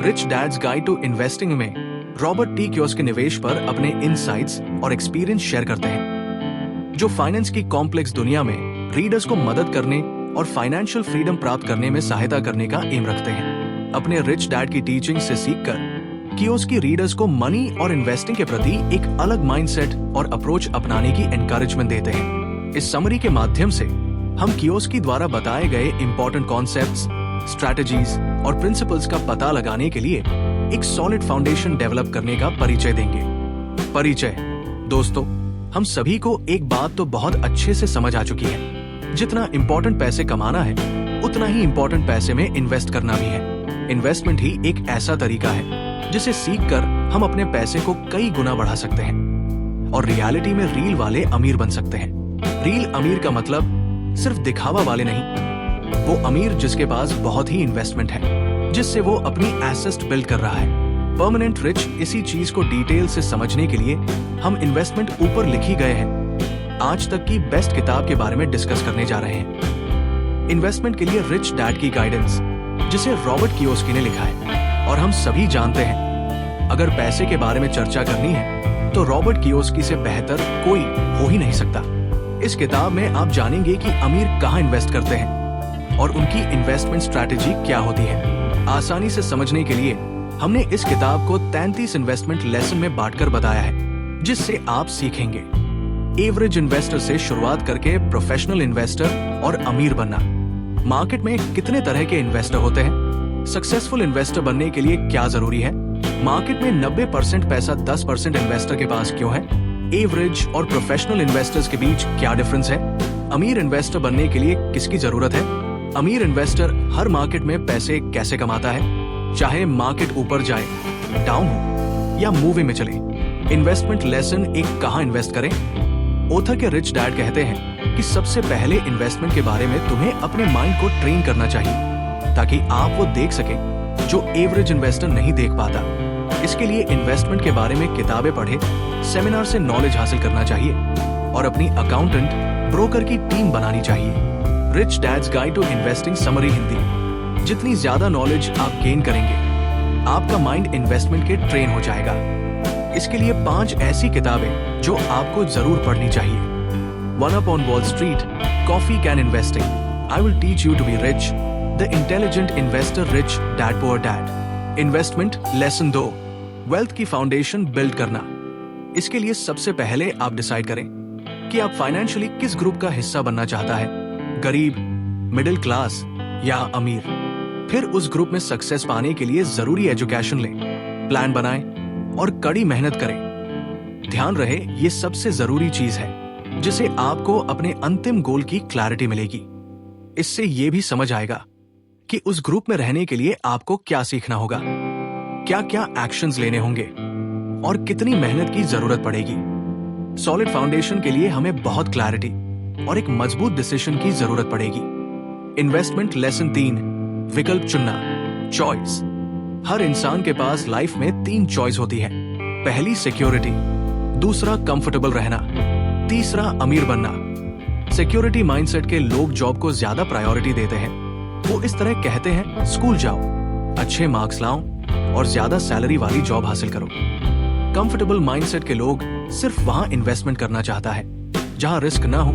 Rich dad's guide to investing में Robert T Kiyosaki निवेश पर अपने इनसाइट्स और एक्सपीरियंस शेयर करते हैं, जो फाइनेंस की कॉम्प्लेक्स दुनिया में रीडर्स को मदद करने और फाइनेंशियल फ्रीडम प्राप्त करने में सहायता करने का एम रखते हैं। अपने रिच डैड की टीचिंग से सीखकर कियोसाकी रीडर्स को मनी और इन्वेस्टिंग के प्रति एक अलग माइंडसेट और अप्रोच अपनाने की एनकरेजमेंट देते हैं। इस समरी के माध्यम से हम कियोसाकी द्वारा बताए गए इंपॉर्टेंट कॉन्सेप्ट्स, स्ट्रैटेजीज और प्रिंसिपल्स का पता लगाने के लिए एक सॉलिड फाउंडेशन डेवलप करने का परिचय देंगे। परिचय। दोस्तों, हम सभी को एक बात तो बहुत अच्छे से समझ आ चुकी है, जितना इंपॉर्टेंट पैसे कमाना है उतना ही इंपॉर्टेंट पैसे में इन्वेस्ट करना भी है। इन्वेस्टमेंट ही एक ऐसा तरीका है जिसे सीखकर हम अपने पैसे को कई गुना बढ़ा सकते हैं और रियलिटी में रील वाले अमीर बन सकते हैं। रील अमीर का मतलब सिर्फ दिखावा वाले नहीं, वो अमीर जिसके पास बहुत ही इन्वेस्टमेंट है, जिससे वो अपनी एसेट्स बिल्ड कर रहा है। परमानेंट रिच इसी चीज को डिटेल से समझने के लिए हम इन्वेस्टमेंट ऊपर लिखी गए हैं आज तक की बेस्ट किताब के बारे में डिस्कस करने जा रहे हैं। इन्वेस्टमेंट के लिए रिच डैड की गाइडेंस, जिसे रॉबर्ट कियोसाकी ने लिखा है। और हम सभी जानते हैं, अगर पैसे के बारे में चर्चा करनी है तो रॉबर्ट कियोसाकी से बेहतर कोई हो ही नहीं सकता। इस किताब में आप जानेंगे कि अमीर कहाँ इन्वेस्ट करते हैं और उनकी इन्वेस्टमेंट स्ट्रैटेजी क्या होती है। आसानी से समझने के लिए हमने इस किताब को 33 इन्वेस्टमेंट लेसन में बांटकर बताया है, जिससे आप सीखेंगे एवरेज इन्वेस्टर से शुरुआत करके प्रोफेशनल इन्वेस्टर और अमीर बनना। मार्केट में कितने तरह के इन्वेस्टर होते हैं, सक्सेसफुल इन्वेस्टर बनने के लिए क्या जरूरी है, मार्केट में 90% पैसा 10% इन्वेस्टर के पास क्यों है, एवरेज और प्रोफेशनल इन्वेस्टर्स के बीच क्या डिफरेंस है, अमीर इन्वेस्टर बनने के लिए किसकी जरूरत है, अमीर इन्वेस्टर हर मार्केट में पैसे कैसे कमाता है, चाहे मार्केट ऊपर जाए, डाउन हो या मूवी में चले। इन्वेस्टमेंट लेसन एक कहाँ इन्वेस्ट करें। ऑथर के रिच डैड कहते हैं कि सबसे पहले इन्वेस्टमेंट के बारे में तुम्हें अपने माइंड को ट्रेन करना चाहिए, ताकि आप वो देख सकें जो एवरेज इन्वेस्टर नहीं देख पाता। इसके लिए इन्वेस्टमेंट के बारे में किताबें पढ़े, सेमिनार से नॉलेज हासिल करना चाहिए और अपनी अकाउंटेंट, ब्रोकर की टीम बनानी चाहिए। Rich dad's guide to investing summary Hindi. जितनी ज्यादा नॉलेज आप गेन करेंगे, आपका माइंड इन्वेस्टमेंट के ट्रेन हो जाएगा। इसके लिए 5 ऐसी किताबें जो आपको जरूर पढ़नी चाहिए। One up on Wall Street, coffee can investing, I will teach you to be rich, the intelligent investor, rich dad poor dad. Investment lesson 2, wealth की फाउंडेशन बिल्ड करना। इसके लिए सबसे पहले आप डिसाइड करें कि आप फाइनेंशियली किस ग्रुप का हिस्सा बनना चाहता है, गरीब, मिडिल क्लास या अमीर। फिर उस ग्रुप में सक्सेस पाने के लिए जरूरी एजुकेशन लें, प्लान बनाएं और कड़ी मेहनत करें। ध्यान रहे, ये सबसे जरूरी चीज है जिसे आपको अपने अंतिम गोल की क्लैरिटी मिलेगी। इससे ये भी समझ आएगा कि उस ग्रुप में रहने के लिए आपको क्या सीखना होगा, क्या क्या एक्शंस लेने होंगे और कितनी मेहनत की जरूरत पड़ेगी। सॉलिड फाउंडेशन के लिए हमें बहुत क्लैरिटी और एक मजबूत डिसीजन की जरूरत पड़ेगी। इन्वेस्टमेंट लेसन 3, विकल्प चुनना, चॉइस। हर इंसान के पास लाइफ में 3 चॉइस होती है। पहली सिक्योरिटी, दूसरा कंफर्टेबल रहना, तीसरा अमीर बनना। सिक्योरिटी माइंडसेट के लोग जॉब को ज्यादा प्रायोरिटी देते हैं। वो इस तरह कहते हैं, स्कूल जाओ, अच्छे मार्क्स लाओ और ज्यादा सैलरी वाली जॉब हासिल करो। कंफर्टेबल माइंडसेट के लोग सिर्फ वहां इन्वेस्टमेंट करना चाहता है जहां रिस्क ना हो,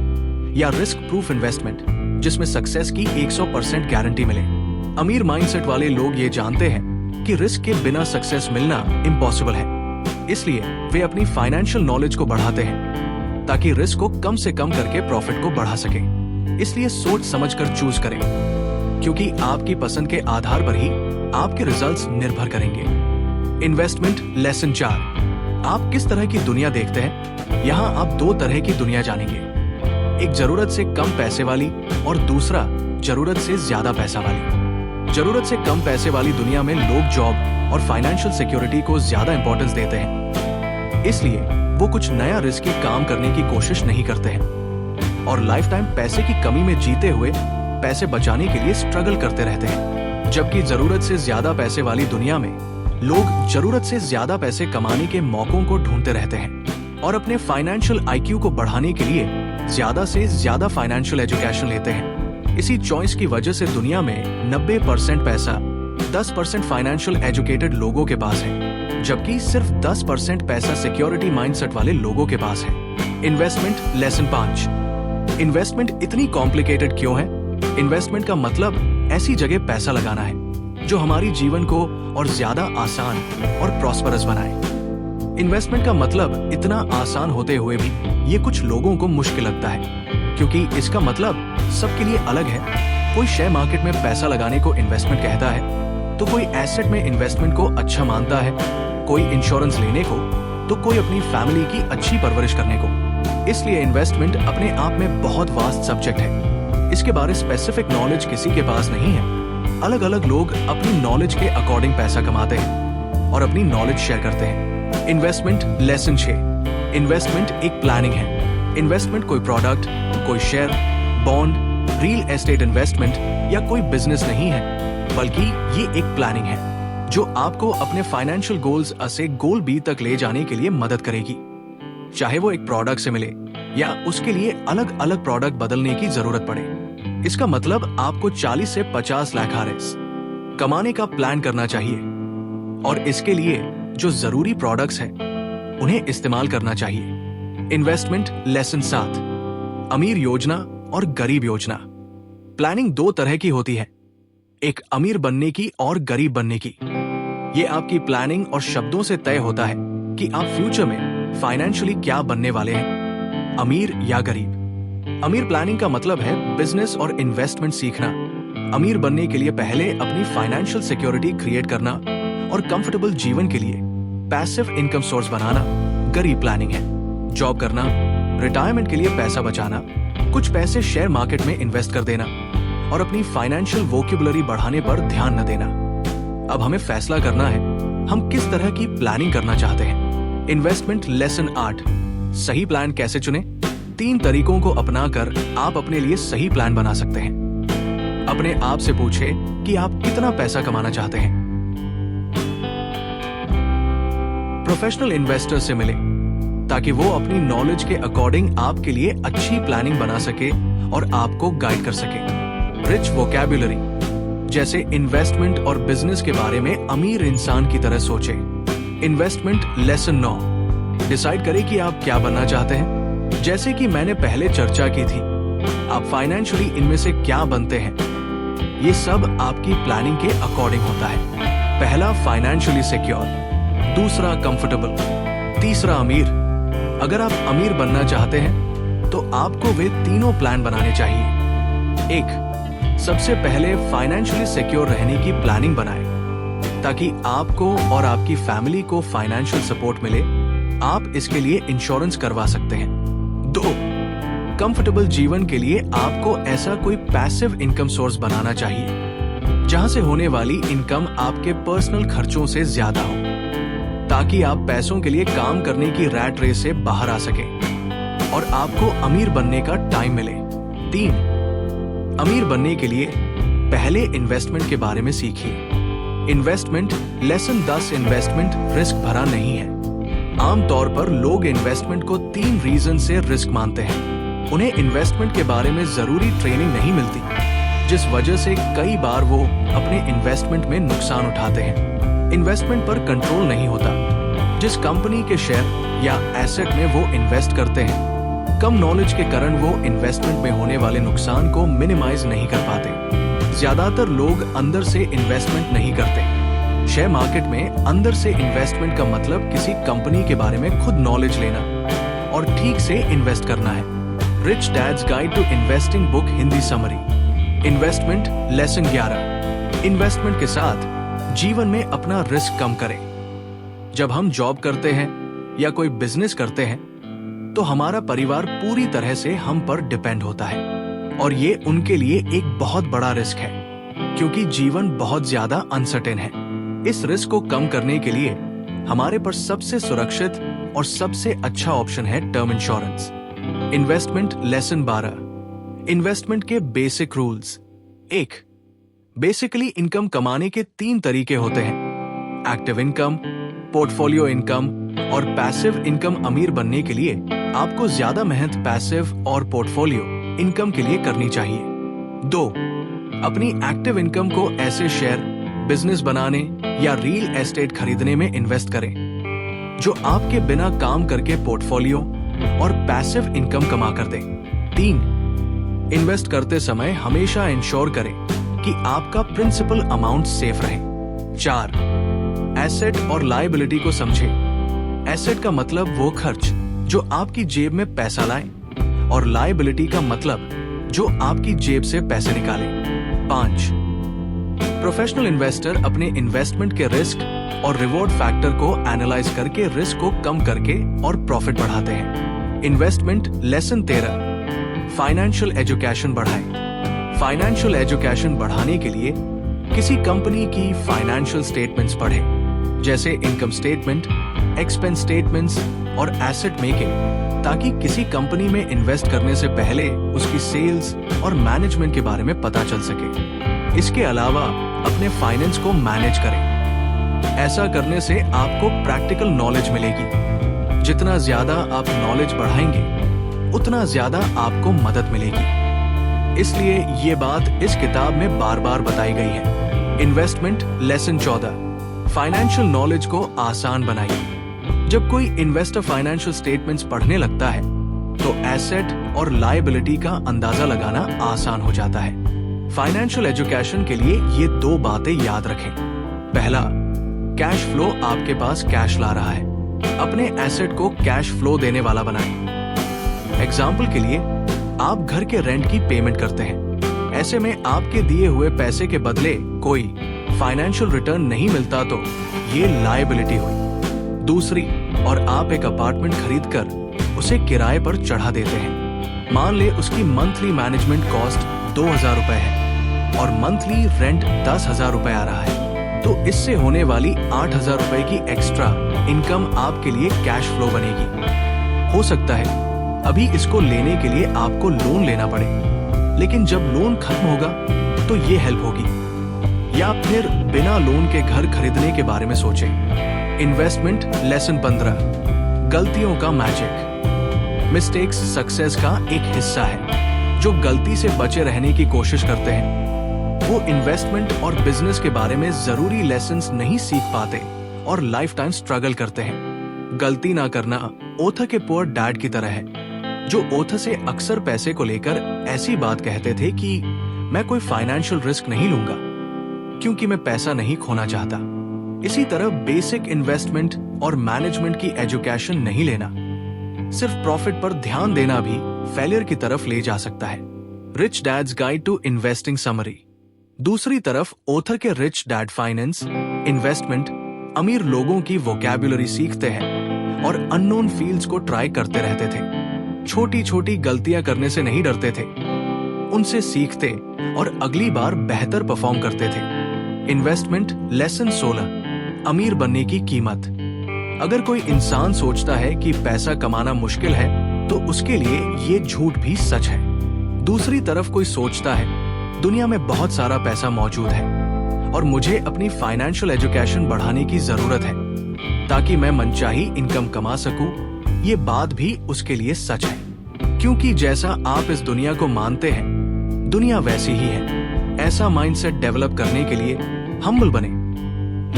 या रिस्क प्रूफ इन्वेस्टमेंट जिसमें सक्सेस की 100% गारंटी मिले। अमीर माइंडसेट वाले लोग ये जानते हैं कि रिस्क के बिना सक्सेस मिलना इम्पॉसिबल है, इसलिए वे अपनी फाइनेंशियल नॉलेज को बढ़ाते हैं ताकि रिस्क को कम से कम करके प्रॉफिट को बढ़ा सकें। इसलिए सोच समझकर चूज करें, क्योंकि आपकी पसंद के आधार पर ही आपके रिजल्ट्स निर्भर करेंगे। इन्वेस्टमेंट लेसन 4, आप किस तरह की दुनिया देखते हैं। यहाँ आप 2 तरह की दुनिया जानेंगे, एक जरूरत से कम पैसे वाली और दूसरा जरूरत से ज्यादा पैसा वाली। जरूरत से कम पैसे वाली दुनिया में लोग जॉब और फाइनेंशियल सिक्योरिटी को ज्यादा इंपॉर्टेंस देते हैं, इसलिए वो कुछ नया रिस्की काम करने की कोशिश नहीं करते हैं और लाइफ टाइम पैसे की कमी में जीते हुए पैसे बचाने के लिए स्ट्रगल करते रहते हैं। जबकि जरूरत से ज्यादा पैसे वाली दुनिया में लोग जरूरत से ज्यादा पैसे कमाने के मौकों को ढूंढते रहते हैं और अपने फाइनेंशियल IQ को बढ़ाने के लिए ज्यादा से ज्यादा फाइनेंशियल एजुकेशन लेते हैं। इसी चॉइस की वजह से दुनिया में 90% पैसा 10% फाइनेंशियल एजुकेटेड लोगों के पास है, जबकि सिर्फ 10% पैसा सिक्योरिटी माइंडसेट वाले लोगों के पास है। Investment lesson 5। इन्वेस्टमेंट इतनी कॉम्प्लिकेटेड क्यों है? इन्वेस्टमेंट का मतलब ऐसी जगह पैसा लगाना है जो हमारी जीवन को और ज्यादा आसान और प्रॉस्परस बनाए। इन्वेस्टमेंट का मतलब इतना आसान होते हुए भी ये कुछ लोगों को मुश्किल लगता है, क्योंकि इसका मतलब सबके लिए अलग है। कोई शेयर मार्केट में पैसा लगाने को इन्वेस्टमेंट कहता है, तो कोई एसेट में इन्वेस्टमेंट को अच्छा मानता है, कोई इंश्योरेंस लेने को, तो कोई अपनी फैमिली की अच्छी परवरिश करने को। इसलिए इन्वेस्टमेंट अपने आप में बहुत वास्ट सब्जेक्ट है। इसके बारे स्पेसिफिक नॉलेज किसी के पास नहीं है। अलग अलग लोग अपनी नॉलेज के अकॉर्डिंग पैसा कमाते हैं और अपनी नॉलेज शेयर करते हैं। Investment lesson 6। इन्वेस्टमेंट एक प्लानिंग है। इन्वेस्टमेंट कोई प्रोडक्ट, कोई share, bond, real estate investment या कोई बिजनेस नहीं है, बल्कि ये एक प्लानिंग है जो आपको अपने फाइनेंशियल गोल्स से गोल बी तक ले जाने के लिए मदद करेगी। चाहे वो एक प्रोडक्ट से मिले या उसके लिए अलग अलग प्रोडक्ट बदलने की जरूरत पड़े। इसका मतलब आपको 40 से 50 लाख RS कमाने का प्लान करना चाहिए और इसके लिए जो जरूरी प्रोडक्ट्स हैं उन्हें इस्तेमाल करना चाहिए। Investment lesson 7। अमीर योजना और गरीब योजना। प्लानिंग दो तरह की होती है, एक अमीर बनने की और गरीब बनने की। ये आपकी प्लानिंग और शब्दों से तय होता है कि आप फ्यूचर में फाइनेंशियली क्या बनने वाले हैं, अमीर या गरीब। अमीर प्लानिंग का मतलब है बिजनेस और इन्वेस्टमेंट सीखना। अमीर बनने के लिए पहले अपनी फाइनेंशियल सिक्योरिटी क्रिएट करना और कंफर्टेबल जीवन के लिए पैसिव इनकम सोर्स बनाना गरीब प्लानिंग है। जॉब करना, रिटायरमेंट के लिए पैसा बचाना, कुछ पैसे शेयर मार्केट में इन्वेस्ट कर देना और अपनी फाइनेंशियल वोकेबुलरी बढ़ाने पर ध्यान न देना। अब हमें फैसला करना है हम किस तरह की प्लानिंग करना चाहते हैं। Investment lesson 8। सही प्लान कैसे चुने? 3 तरीकों को अपनाकर आप अपने लिए सही प्लान बना सकते हैं। अपने आप से पूछें कि आप कितना पैसा कमाना चाहते हैं। प्रोफेशनल इन्वेस्टर से मिले ताकि वो अपनी नॉलेज के अकॉर्डिंग आपके लिए अच्छी प्लानिंग बना सके और आपको गाइड कर सके। रिच वोकैबुलरी, जैसे इन्वेस्टमेंट और बिजनेस के बारे में अमीर इंसान की तरह सोचे। Investment lesson 9। डिसाइड करें कि आप क्या बनना चाहते हैं। जैसे कि मैंने पहले चर्चा की थी, आप फाइनेंशियली इनमें से क्या बनते हैं, ये सब आपकी प्लानिंग के अकॉर्डिंग होता है। पहला फाइनेंशियली सिक्योर, दूसरा कंफर्टेबल, तीसरा अमीर। अगर आप अमीर बनना चाहते हैं तो आपको वे तीनों प्लान बनाने चाहिए। 1, सबसे पहले फाइनेंशियली सिक्योर रहने की प्लानिंग बनाएं ताकि आपको और आपकी फैमिली को फाइनेंशियल सपोर्ट मिले। आप इसके लिए इंश्योरेंस करवा सकते हैं। 2, कंफर्टेबल जीवन के लिए आपको ऐसा कोई पैसिव इनकम सोर्स बनाना चाहिए जहां से होने वाली इनकम आपके पर्सनल खर्चों से ज्यादा हो, ताकि आप पैसों के लिए काम करने की रैट रेस से बाहर आ सकें और आपको अमीर बनने का टाइम मिले। 3, अमीर बनने के लिए पहले इन्वेस्टमेंट के बारे में सीखिए। Investment lesson 10। इन्वेस्टमेंट रिस्क भरा नहीं है। आमतौर पर लोग इन्वेस्टमेंट को 3 रीजन से रिस्क मानते हैं। उन्हें इन्वेस्टमेंट के बारे में जरूरी ट्रेनिंग नहीं मिलती, जिस वजह से कई बार वो अपने इन्वेस्टमेंट में नुकसान उठाते हैं। इन्वेस्टमेंट पर कंट्रोल नहीं होता। जिस कंपनी के शेयर या एसेट में वो इन्वेस्ट करते हैं, कम नॉलेज के कारण वो इन्वेस्टमेंट में होने वाले नुकसान को मिनिमाइज नहीं कर पाते। ज्यादातर लोग अंदर से इन्वेस्टमेंट नहीं करते। शेयर मार्केट में अंदर से इन्वेस्टमेंट का मतलब किसी कंपनी के बारे में खुद नॉलेज लेना और ठीक से इन्वेस्ट करना है। Rich dad's guide to investing book Hindi summary. Investment lesson 11। Investment के साथ जीवन में अपना रिस्क कम करें। जब हम जॉब करते हैं या कोई बिजनेस करते हैं तो हमारा परिवार पूरी तरह से हम पर डिपेंड होता है और ये उनके लिए एक बहुत बड़ा रिस्क है, क्योंकि जीवन बहुत ज्यादा अनसर्टेन है। इस रिस्क को कम करने के लिए हमारे पर सबसे सुरक्षित और सबसे अच्छा ऑप्शन है term insurance. Investment lesson 12। Investment के बेसिक रूल्स। 1, बेसिकली इनकम कमाने के 3 तरीके होते हैं, एक्टिव इनकम, पोर्टफोलियो इनकम और पैसिव इनकम। अमीर बनने के लिए आपको ज्यादा मेहनत पैसिव और पोर्टफोलियो इनकम के लिए करनी चाहिए। 2, अपनी एक्टिव इनकम को ऐसे शेयर, बिजनेस बनाने या रियल एस्टेट खरीदने में इन्वेस्ट करें, जो आपके बिना काम करके पोर्टफोलियो और पैसिव इनकम कमा कर दे। 3. इन्वेस्ट करते समय हमेशा इंश्योर करें कि आपका प्रिंसिपल अमाउंट सेफ रहे। 4. एसेट और लायबिलिटी को समझें। एसेट का मतलब वो खर्च जो आपकी जेब में पैसा लाए, और लायबिलिटी का मतलब जो आपकी जेब से पैसे निकाले। 5. प्रोफेशनल इन्वेस्टर अपने इन्वेस्टमेंट के रिस्क और रिवॉर्ड फैक्टर को एनालाइज करके रिस्क को कम करके और प्रॉफिट बढ़ाते हैं। इन्वेस्टमेंट लेसन 13, फाइनेंशियल एजुकेशन बढ़ाएं। फाइनेंशियल एजुकेशन बढ़ाने के लिए किसी कंपनी की फाइनेंशियल स्टेटमेंट्स पढ़ें, जैसे इनकम स्टेटमेंट, एक्सपेंस स्टेटमेंट्स और एसेट मेकिंग, ताकि किसी कंपनी में इन्वेस्ट करने से पहले उसकी सेल्स और मैनेजमेंट के बारे में पता चल सके। इसके अलावा अपने फाइनेंस को मैनेज करें। ऐसा करने से आपको प्रैक्टिकल नॉलेज मिलेगी। जितना ज्यादा आप नॉलेज बढ़ाएंगे, उतना ज्यादा आपको मदद मिलेगी। इसलिए ये बात इस किताब में बार बार बताई गई है। इन्वेस्टमेंट लेसन 14, फाइनेंशियल नॉलेज को आसान बनाइए। जब कोई इन्वेस्टर फाइनेंशियल स्टेटमेंट्स पढ़ने लगता है, तो एसेट और लायबिलिटी का अंदाजा लगाना आसान हो जाता है। फाइनेंशियल एजुकेशन के लिए ये 2 बातें याद रखें। पहला, कैश फ्लो आपके पास कैश ला रहा है। अपने एसेट को कैश फ्लो देने वाला बनाएं। एग्जाम्पल के लिए, आप घर के रेंट की पेमेंट करते हैं। ऐसे में आपके दिए हुए पैसे के बदले कोई फाइनेंशियल रिटर्न नहीं मिलता, तो ये लायबिलिटी हुई। दूसरी, और आप एक अपार्टमेंट खरीदकर उसे किराए पर चढ़ा देते हैं। मान ले उसकी मंथली मैनेजमेंट कॉस्ट 2,000 रुपए है और मंथली रेंट 10,000 रुपए आ रहा है, तो इससे होने वाली 8,000 रुपए की एक्स्ट्रा इनकम आपके लिए कैश फ्लो बनेगी। हो सकता है अभी इसको लेने के लिए आपको लोन लेना पड़े, लेकिन जब लोन खत्म होगा तो ये हेल्प होगी। या फिर बिना लोन के घर खरीदने के बारे में सोचें। इन्वेस्टमेंट लेसन 15, गलतियों का मैजिक। मिस्टेक्स सक्सेस का एक हिस्सा है। जो गलती से बचे रहने की कोशिश करते हैं, वो इन्वेस्टमेंट और बिजनेस के बारे में जरूरी लेसन्स नहीं सीख पाते और लाइफ टाइम स्ट्रगल करते हैं। गलती ना करना ओथा के पुअर डैड की तरह है, जो ओथा से अक्सर पैसे को लेकर ऐसी बात कहते थे कि मैं कोई फाइनेंशियल रिस्क नहीं लूंगा क्योंकि मैं पैसा नहीं खोना चाहता। इसी तरह बेसिक इन्वेस्टमेंट और मैनेजमेंट की एजुकेशन नहीं लेना, सिर्फ प्रॉफिट पर ध्यान देना भी फेलियर की तरफ ले जा सकता है। Rich dad's guide to investing summary. दूसरी तरफ ओथर के रिच डैड फाइनेंस, इन्वेस्टमेंट, अमीर लोगों की वोकैबुलरी सीखते हैं और अननोन फील्ड्स को ट्राई करते रहते थे। छोटी छोटी गलतियां करने से नहीं डरते थे, उनसे सीखते और अगली बार बेहतर परफॉर्म करते थे। इन्वेस्टमेंट लेसन 16, अमीर बनने की कीमत। अगर कोई इंसान सोचता है कि पैसा कमाना मुश्किल है, तो उसके लिए ये झूठ भी सच है। दूसरी तरफ कोई सोचता है दुनिया में बहुत सारा पैसा मौजूद है और मुझे अपनी फाइनेंशियल एजुकेशन बढ़ाने की जरूरत है ताकि मैं मनचाही इनकम कमा सकूं, ये बात भी उसके लिए सच है। क्योंकि जैसा आप इस दुनिया को मानते हैं, दुनिया वैसी ही है। ऐसा माइंडसेट डेवलप करने के लिए हम्बल बने,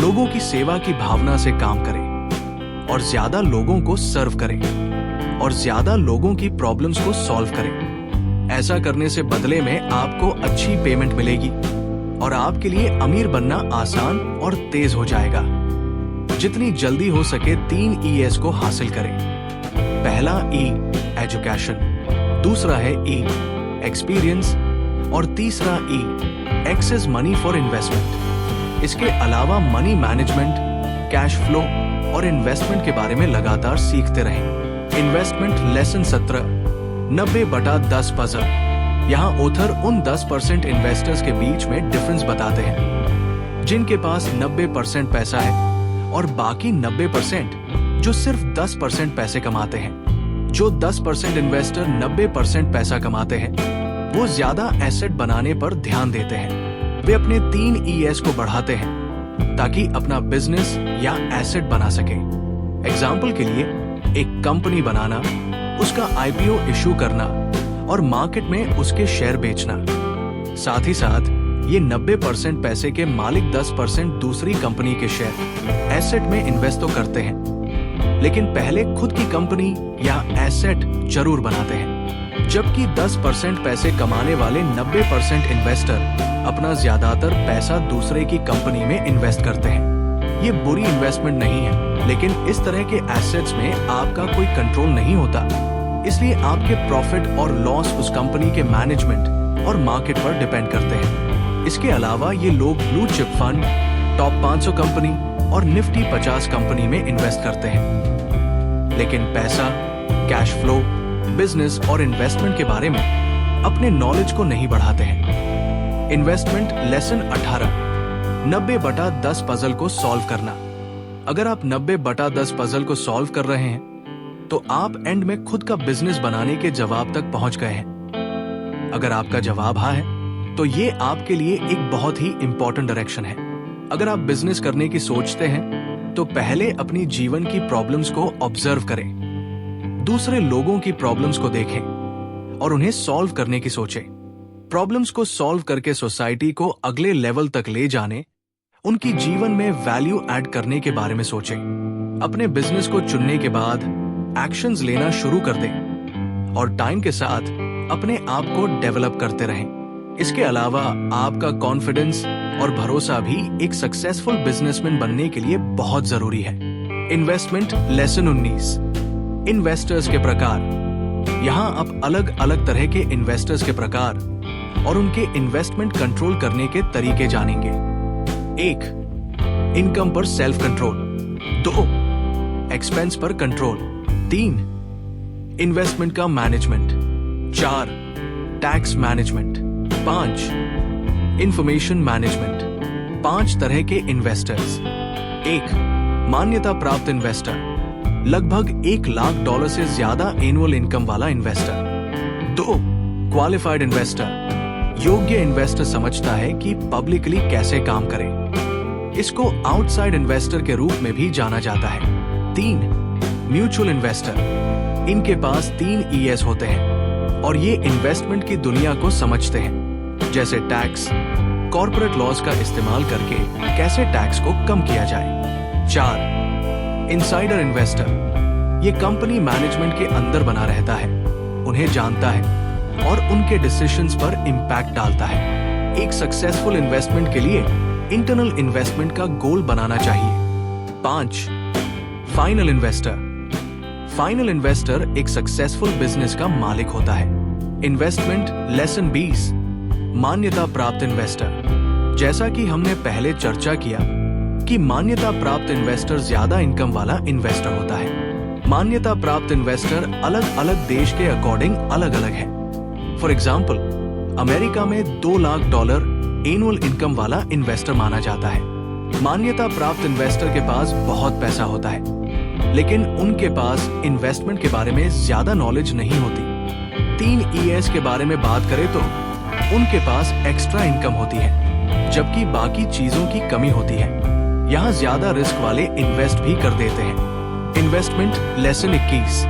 लोगों की सेवा की भावना से काम करें और ज्यादा लोगों को सर्व करें और ज्यादा लोगों की प्रॉब्लम्स को सॉल्व करें। ऐसा करने से बदले में आपको अच्छी पेमेंट मिलेगी और आपके लिए अमीर बनना आसान और तेज हो जाएगा। जितनी जल्दी हो सके 3 ES को हासिल करें। पहला E एजुकेशन, दूसरा है E एक्सपीरियंस और तीसरा E excess money for investment. इसके अलावा मनी मैनेजमेंट, कैश फ्लो और इन्वेस्टमेंट के बारे में लगातार सीखते रहें। Investment lesson 17, 90/10 puzzle. यहाँ ऑथर उन 10% इन्वेस्टर्स के बीच में डिफरेंस बताते हैं जिनके पास 90% पैसा है और बाकी 90% जो सिर्फ 10% पैसे कमाते हैं। जो 10% इन्वेस्टर 90% पैसा कमाते हैं, वो ज्यादा एसेट बनाने पर ध्यान देते हैं। वे अपने 3 ES को बढ़ाते हैं ताकि अपना बिजनेस या एसेट बना सके। एग्जाम्पल के लिए, एक कंपनी बनाना, उसका IPO इशू करना और मार्केट में उसके शेयर बेचना। साथ ही साथ ये 90% पैसे के मालिक 10% दूसरी कंपनी के शेयर एसेट में इन्वेस्ट तो करते हैं, लेकिन पहले खुद की कंपनी या एसेट जरूर बनाते हैं। जबकि 10% पैसे कमाने वाले 90% इन्वेस्टर अपना ज्यादातर पैसा दूसरे की कंपनी में इन्वेस्ट करते हैं। ये बुरी इन्वेस्टमेंट नहीं है, लेकिन इस तरह के एसेट्स में आपका कोई कंट्रोल नहीं होता, इसलिए आपके प्रॉफिट और लॉस उस कंपनी के मैनेजमेंट और मार्केट पर डिपेंड करते हैं। इसके अलावा ये लोग blue chip fund, top 500 company और निफ्टी 50 कंपनी में इन्वेस्ट करते हैं, लेकिन पैसा, कैश फ्लो, बिजनेस और इन्वेस्टमेंट के बारे में अपने नॉलेज को नहीं बढ़ाते हैं। इन्वेस्टमेंट लेसन 18, 90/10 पजल को सॉल्व करना। अगर आप 90/10 पजल को सॉल्व कर रहे हैं तो आप एंड में खुद का बिजनेस बनाने के जवाब तक पहुंच गए हैं। अगर आपका जवाब हाँ है तो ये आपके लिए एक बहुत ही इंपॉर्टेंट डायरेक्शन है। अगर आप बिजनेस करने की सोचते हैं तो पहले अपनी जीवन की प्रॉब्लम्स को ऑब्जर्व करें, दूसरे लोगों की प्रॉब्लम्स को देखें और उन्हें सॉल्व करने की सोचें। प्रॉब्लम्स को सॉल्व करके सोसाइटी को अगले लेवल तक ले जाने, उनकी जीवन में वैल्यू ऐड करने के बारे में सोचें। अपने बिजनेस को चुनने के बाद एक्शंस लेना शुरू कर दें और टाइम के साथ अपने आप को डेवलप करते रहें। इसके अलावा आपका कॉन्फिडेंस और भरोसा भी एक सक्सेसफुल बिजनेसमैन बनने के लिए बहुत जरूरी है। इन्वेस्टमेंट लेसन 19, इन्वेस्टर्स के प्रकार। यहाँ आप अलग अलग तरह के इन्वेस्टर्स के प्रकार और उनके इन्वेस्टमेंट कंट्रोल करने के तरीके जानेंगे। 1. इनकम पर सेल्फ कंट्रोल। 2. एक्सपेंस पर कंट्रोल। 3. इन्वेस्टमेंट का management. 4. Tax management. 5. Information management. 5 तरह के इन्वेस्टर्स। 1. मान्यता प्राप्त इन्वेस्टर, लगभग $1,00,000 से ज्यादा एनुअल इनकम वाला इन्वेस्टर। 2. क्वालिफाइड इन्वेस्टर, योग्य इन्वेस्टर समझता है कि पब्लिकली कैसे काम करें। इसको आउटसाइड इन्वेस्टर के रूप में भी जाना जाता है। 3. म्यूचुअल इन्वेस्टर, इनके पास 3 ES होते हैं और ये इन्वेस्टमेंट की दुनिया को समझते हैं, जैसे टैक्स, कॉर्पोरेट लॉज का इस्तेमाल करके कैसे टैक्स को कम किया जाए। 4. इनसाइडर इन्वेस्टर, ये कंपनी मैनेजमेंट के अंदर बना रहता है, उन्हें जानता है और उनके डिसीजंस पर इंपैक्ट डालता है। एक सक्सेसफुल इन्वेस्टमेंट के लिए इंटरनल इन्वेस्टमेंट का गोल बनाना चाहिए। 5. फाइनल इन्वेस्टर, फाइनल इन्वेस्टर एक सक्सेसफुल बिजनेस का मालिक होता है। इन्वेस्टमेंट लेसन 20, मान्यता प्राप्त इन्वेस्टर। जैसा कि हमने पहले चर्चा किया कि मान्यता प्राप्त इन्वेस्टर ज्यादा इनकम वाला इन्वेस्टर होता है। मान्यता प्राप्त इन्वेस्टर अलग अलग देश के अकॉर्डिंग अलग अलग है। फॉर एग्जाम्पल, अमेरिका में $2,00,000 एनुअल इनकम वाला इन्वेस्टर माना जाता है। मान्यता प्राप्त इन्वेस्टर के पास बहुत पैसा होता है, लेकिन उनके पास इन्वेस्टमेंट के बारे में ज्यादा नॉलेज नहीं होती। 3 ES के बारे में बात करें तो उनके पास एक्स्ट्रा इनकम होती है, जबकि बाकी चीजों की कमी होती है। यहाँ ज्यादा रिस्क वाले इन्वेस्ट भी कर देते हैं। इन्वेस्टमेंट लेसन 21,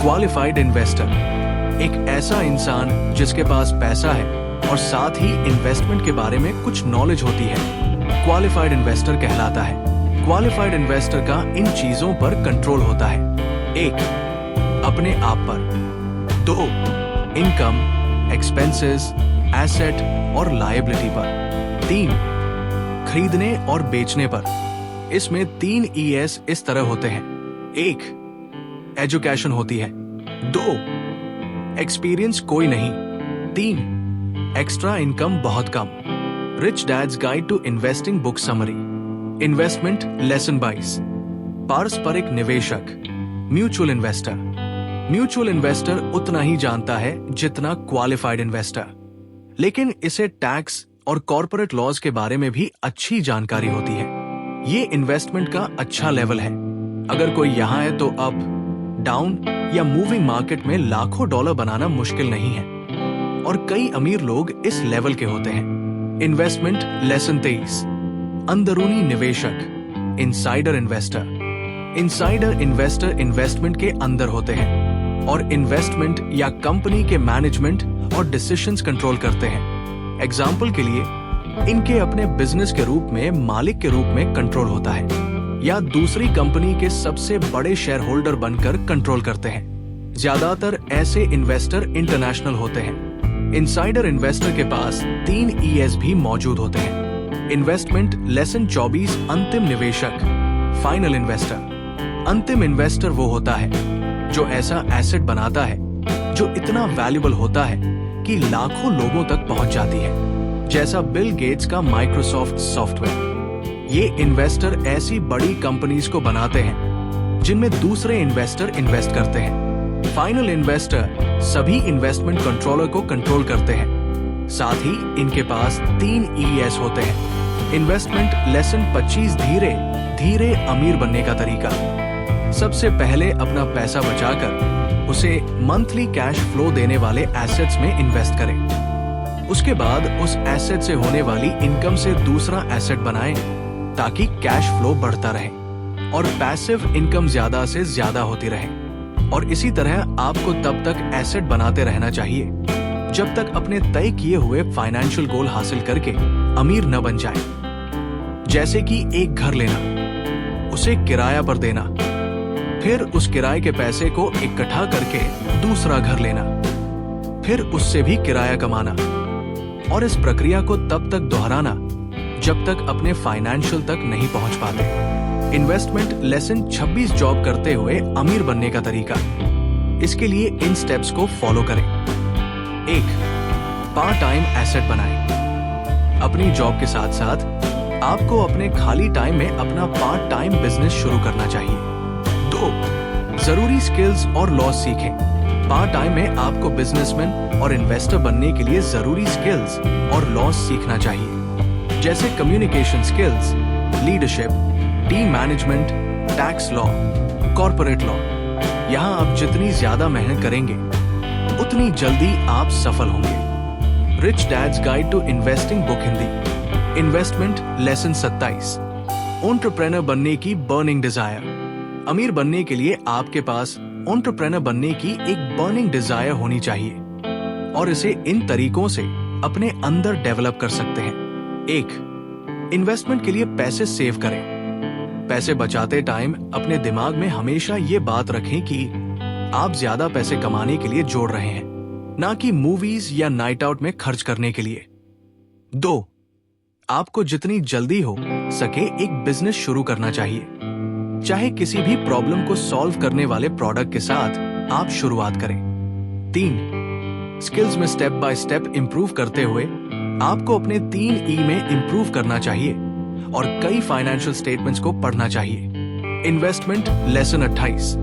क्वालिफाइड इन्वेस्टर, एक ऐसा इंसान जिसके पास पैसा है और साथ ही इन्वेस्टमेंट के बारे में कुछ नॉलेज होती है, क्वालिफाइड इन्वेस्टर कहलाता है। क्वालिफाइड इन्वेस्टर का इन चीजों पर कंट्रोल होता है। 1. अपने आप पर। 2. इनकम, एक्सपेंसेस, एसेट और लायबिलिटी पर। 3. खरीदने और बेचने पर। इसमें 3 ES इस तरह होते हैं। 1. एजुकेशन होती है। 2. एक्सपीरियंस कोई नहीं। 3. एक्स्ट्रा इनकम बहुत कम। Rich dad's guide to investing book summary. Investment lesson 22, पारस्परिक निवेशक, म्यूचुअल इन्वेस्टर। म्यूचुअल इन्वेस्टर उतना ही जानता है जितना क्वालिफाइड इन्वेस्टर, लेकिन इसे टैक्स और कॉर्पोरेट लॉज के बारे में भी अच्छी जानकारी होती है। ये इन्वेस्टमेंट का अच्छा लेवल है। अगर कोई यहाँ है तो अप, डाउन या मूविंग मार्केट में लाखों डॉलर बनाना मुश्किल नहीं है, और कई अमीर लोग इस लेवल के होते हैं। इन्वेस्टमेंट लेसन 23, अंदरूनी निवेशक, insider investor. Insider investor investment के अंदर होते हैं और इन्वेस्टमेंट या कंपनी के मैनेजमेंट और डिसीजंस कंट्रोल करते हैं। एग्जाम्पल के लिए इनके अपने बिजनेस के रूप में मालिक के रूप में कंट्रोल होता है या दूसरी कंपनी के सबसे बड़े शेयर होल्डर बनकर कंट्रोल करते हैं। ज्यादातर ऐसे इन्वेस्टर इंटरनेशनल होते हैं। इनसाइडर इन्वेस्टर के पास 3 ES भी मौजूद होते हैं। इन्वेस्टमेंट लेसन 24 अंतिम निवेशक, फाइनल इन्वेस्टर। अंतिम इन्वेस्टर वो होता है जो ऐसा एसेट बनाता है जो इतना वैल्यूएबल होता है कि लाखों लोगों तक पहुंच जाती है, जैसा बिल गेट्स का माइक्रोसॉफ्ट सॉफ्टवेयर। ये इन्वेस्टर ऐसी बड़ी कंपनीज को बनाते हैं जिनमें दूसरे इन्वेस्टर इन्वेस्ट करते हैं। फाइनल इन्वेस्टर सभी इन्वेस्टमेंट कंट्रोलर को कंट्रोल करते हैं। साथ ही इनके पास 3 ES होते हैं। इन्वेस्टमेंट लेसन 25 धीरे धीरे अमीर बनने का तरीका। सबसे पहले अपना पैसा बचाकर उसे मंथली कैश फ्लो देने वाले एसेट्स में इन्वेस्ट करें। उसके बाद उस एसेट से होने वाली इनकम से दूसरा एसेट बनाएं ताकि कैश फ्लो बढ़ता रहे और पैसिव इनकम ज्यादा से ज्यादा होती रहे। और इसी तरह आपको तब तक एसेट बनाते रहना चाहिए जब तक अपने तय किए हुए फाइनेंशियल गोल हासिल करके अमीर न बन जाए। जैसे कि एक घर लेना, उसे किराया पर देना, फिर उस किराए के पैसे को इकट्ठा करके दूसरा घर लेना, फिर उससे भी किराया कमाना और इस प्रक्रिया को तब तक दोहराना जब तक अपने फाइनेंशियल तक नहीं पहुंच पाते। इन्वेस्टमेंट लेसन 26 जॉब करते हुए अमीर बनने का तरीका। इसके लिए इन स्टेप्स को फॉलो करें। 1. पार्ट टाइम एसेट बनाएं। अपनी जॉब के साथ साथ आपको अपने खाली टाइम में अपना पार्ट टाइम बिजनेस शुरू करना चाहिए। 2. जरूरी स्किल्स और लॉस सीखें। पार्ट टाइम में आपको बिजनेसमैन और इन्वेस्टर बनने के लिए जरूरी स्किल्स और लॉस सीखना चाहिए, जैसे communication skills, leadership, team management, tax law, corporate law. यहाँ आप जितनी ज्यादा मेहनत करेंगे उतनी जल्दी आप सफल होंगे। Rich dad's guide to investing book Hindi. Investment lesson 27। Entrepreneur बनने की बर्निंग डिजायर। अमीर बनने के लिए आपके पास एंटरप्रेन्योर बनने की एक बर्निंग डिजायर होनी चाहिए और इसे इन तरीकों से अपने अंदर डेवलप कर सकते हैं। 1. इन्वेस्टमेंट के लिए पैसे सेव करें। पैसे बचाते टाइम अपने दिमाग में हमेशा ये बात रखें कि आप ज्यादा पैसे कमाने के लिए जोड़ रहे हैं, ना कि मूवीज या नाइट आउट में खर्च करने के लिए। 2. आपको जितनी जल्दी हो सके एक बिजनेस शुरू करना चाहिए, चाहे किसी भी प्रॉब्लम को सॉल्व करने वाले प्रोडक्ट के साथ आप शुरुआत करें। 3. स्किल्स में स्टेप बाय स्टेप इंप्रूव करते हुए आपको अपने 3 E में इंप्रूव करना चाहिए और कई फाइनेंशियल स्टेटमेंट्स को पढ़ना चाहिए। Investment lesson 28।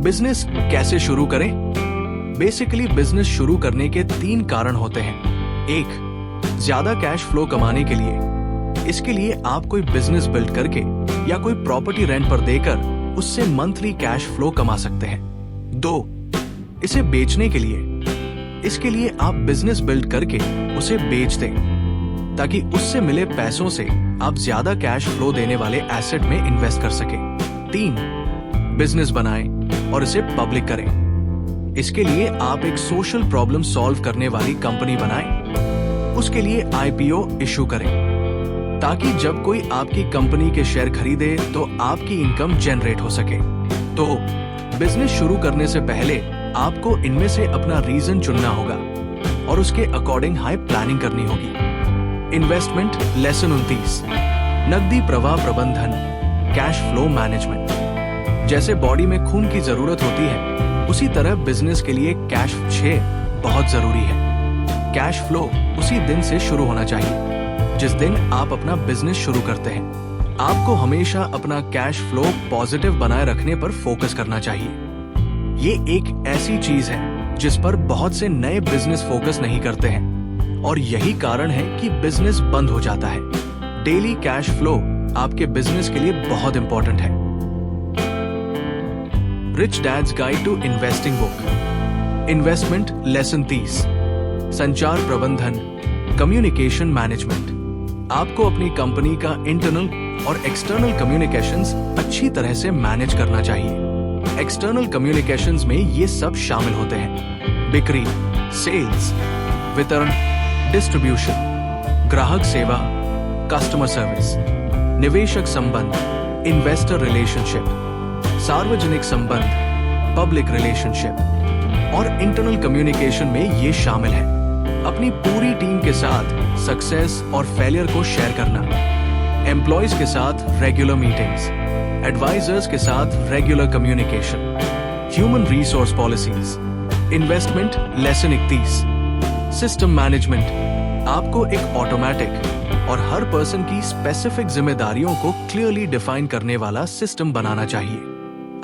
बिजनेस कैसे शुरू करें? बेसिकली बिजनेस शुरू करने के 3 कारण होते हैं। 1. ज्यादा कैश फ्लो कमाने के लिए। इसके लिए आप कोई बिजनेस बिल्ड करके या कोई प्रॉपर्टी रेंट पर देकर उससे मंथली कैश फ्लो कमा सकते हैं। 2. इसे बेचने के लिए। इसके लिए आप बिजनेस बिल्ड करके उसे बेच दें ताकि उससे मिले पैसों से आप ज्यादा कैश फ्लो देने वाले एसेट में इन्वेस्ट कर सके। 3. बिजनेस बनाएं और इसे पब्लिक करें। इसके लिए आप एक सोशल प्रॉब्लम सॉल्व करने वाली कंपनी बनाएं। उसके लिए IPO इशू करें ताकि जब कोई आपकी कंपनी के शेयर खरीदे तो आपकी इनकम जनरेट हो सके। तो बिजनेस शुरू करने से पहले आपको इनमें से अपना रीजन चुनना होगा और उसके अकॉर्डिंग हाई प्लानिंग करनी होगी। Investment lesson 29। नकदी प्रवाह प्रबंधन, कैश फ्लो मैनेजमेंट। जैसे बॉडी में खून की जरूरत होती है, उसी तरह बिजनेस के लिए कैश 6 बहुत जरूरी है। कैश फ्लो उसी दिन से शुरू होना चाहिए जिस दिन आप अपना बिजनेस शुरू करते हैं। आपको हमेशा अपना कैश फ्लो पॉजिटिव बनाए रखने पर फोकस करना चाहिए। ये एक ऐसी चीज है जिस पर बहुत से नए बिजनेस फोकस नहीं करते हैं और यही कारण है कि बिजनेस बंद हो जाता है। डेली कैश फ्लो आपके बिजनेस के लिए बहुत इंपॉर्टेंट है। Rich dad's guide to investing book. Investment lesson 30। संचार प्रबंधन, कम्युनिकेशन मैनेजमेंट। आपको अपनी कंपनी का इंटरनल और एक्सटर्नल कम्युनिकेशंस अच्छी तरह से मैनेज करना चाहिए। एक्सटर्नल कम्युनिकेशंस में ये सब शामिल होते हैं: बिक्री, सेल्स, वितरण, डिस्ट्रीब्यूशन, ग्राहक सेवा, कस्टमर सर्विस, निवेशक संबंध, इन्वेस्टर रिलेशनशिप, सार्वजनिक संबंध, पब्लिक रिलेशनशिप और इंटरनल कम्युनिकेशन में ये शामिल है। अपनी पूरी टीम के साथ सक्सेस और फेलियर को शेयर करना, एम्प्लॉयज के साथ रेगुलर मीटिंग्स, एडवाइजर्स के साथ regular communication, human resource policies. Investment lesson 31, system management. आपको एक ऑटोमेटिक और हर पर्सन की स्पेसिफिक जिम्मेदारियों को क्लियरली डिफाइन करने वाला सिस्टम बनाना चाहिए।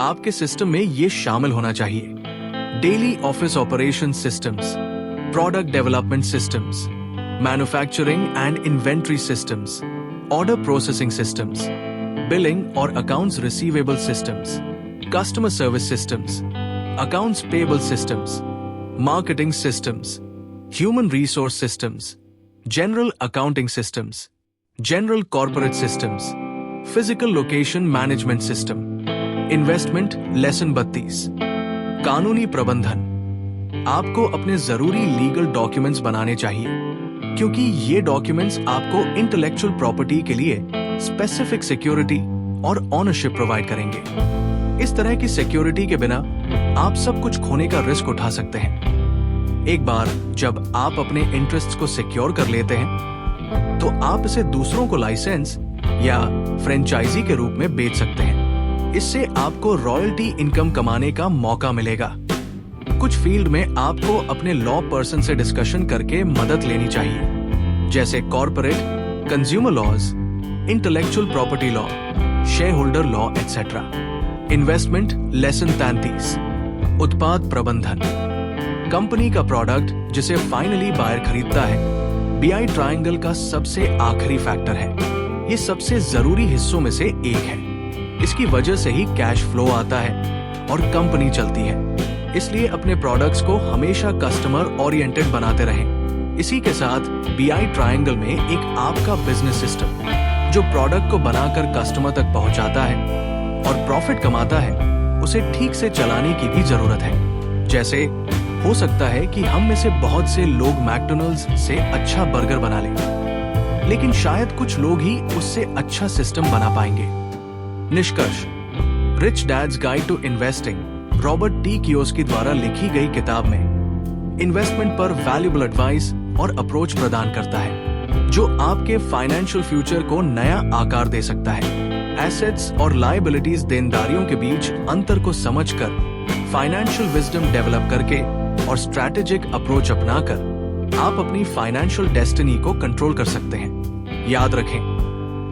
आपके सिस्टम में ये शामिल होना चाहिए: daily office operation systems, product development systems, manufacturing and inventory systems, order processing systems, billing और accounts receivable systems, customer service systems, accounts payable systems, marketing systems, human resource systems, general accounting systems, general corporate systems, physical location management system. Investment lesson 32, कानूनी प्रबंधन। आपको अपने जरूरी legal documents बनाने चाहिए, क्योंकि ये डॉक्यूमेंट्स आपको इंटेलेक्चुअल प्रॉपर्टी के लिए स्पेसिफिक सिक्योरिटी और ऑनरशिप प्रोवाइड करेंगे। इस तरह की सिक्योरिटी के बिना आप सब कुछ खोने का रिस्क उठा सकते हैं। एक बार जब आप अपने इंटरेस्ट्स को सिक्योर कर लेते हैं, तो आप इसे दूसरों को लाइसेंस या फ्रेंचाइजी के रूप में बेच सकते हैं। इससे आपको रॉयल्टी इनकम कमाने का मौका मिलेगा। कुछ फील्ड में आपको अपने लॉ पर्सन से डिस्कशन करके मदद लेनी चाहिए, जैसे corporate, consumer laws, intellectual property law, share holder law etcetera. Investment lesson 33, उत्पाद प्रबंधन। कंपनी का प्रोडक्ट जिसे फाइनली बायर खरीदता है, बीआई ट्रायंगल का सबसे आखिरी फैक्टर है। ये सबसे जरूरी हिस्सों में से एक है। इसकी वजह से ही कैश फ्लो आता है और कंपनी चलती है। इसलिए अपने प्रोडक्ट्स को हमेशा कस्टमर ओरिएंटेड बनाते रहें। इसी के साथ बीआई ट्रायंगल में एक आपका बिजनेस सिस्टम जो प्रोडक्ट को बनाकर कस्टमर तक पहुंचाता है और प्रॉफिट कमाता है, उसे ठीक से चलाने की भी जरूरत है। जैसे हो सकता है कि हम में से बहुत से लोग मैकडॉनल्ड्स से अच्छा बर्गर बना लें, लेकिन शायद कुछ लोग ही उससे अच्छा सिस्टम बना पाएंगे। निष्कर्ष: rich dad's guide to investing Robert T Kiyosaki द्वारा लिखी गई किताब में इन्वेस्टमेंट पर वैल्यूएबल एडवाइस और अप्रोच प्रदान करता है, जो आपके फाइनेंशियल फ्यूचर को नया आकार दे सकता है। एसेट्स और लायबिलिटीज, देनदारियों के बीच अंतर को समझकर फाइनेंशियल विजडम डेवलप करके और स्ट्रैटेजिक अप्रोच अपनाकर आप अपनी फाइनेंशियल डेस्टिनी को कंट्रोल कर सकते हैं। याद रखें,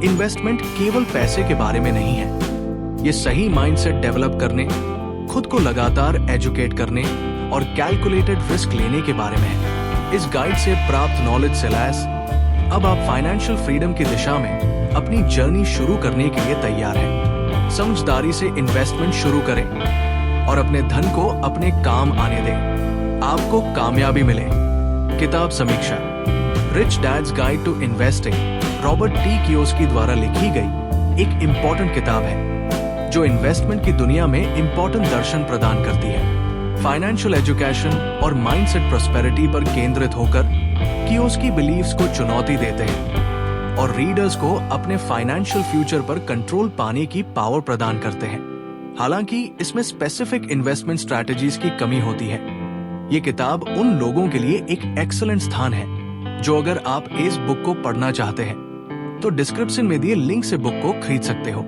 इन्वेस्टमेंट केवल पैसे के बारे में नहीं है। ये सही माइंडसेट डेवलप करने, खुद को लगातार एजुकेट करने और कैलकुलेटेड रिस्क लेने के बारे में है। इस गाइड से प्राप्त नॉलेज से लैस अब आप फाइनेंशियल फ्रीडम की दिशा में अपनी जर्नी शुरू करने के लिए तैयार हैं। समझदारी से इन्वेस्टमेंट शुरू करें और अपने धन को अपने काम आने दें। आपको कामयाबी मिले। किताब समीक्षा: rich dad's guide to investing Robert T Kiyosaki द्वारा लिखी गई एक इम्पोर्टेंट किताब है, जो इन्वेस्टमेंट की दुनिया में इम्पोर्टेंट दर्शन प्रदान करती है। फाइनेंशियल एजुकेशन और माइंडसेट प्रॉस्पेरिटी पर केंद्रित होकर कियोसाकी बिलीव्स को चुनौती देते हैं और रीडर्स को अपने फाइनेंशियल फ्यूचर पर कंट्रोल पाने की पावर प्रदान करते हैं। हालांकि इसमें स्पेसिफिक इन्वेस्टमेंट स्ट्रैटेजीज की कमी होती है। ये किताब उन लोगों के लिए एक एक्सीलेंट स्थान है जो अगर आप इस बुक को पढ़ना चाहते हैं तो डिस्क्रिप्शन में दिए लिंक से बुक को खरीद सकते हो।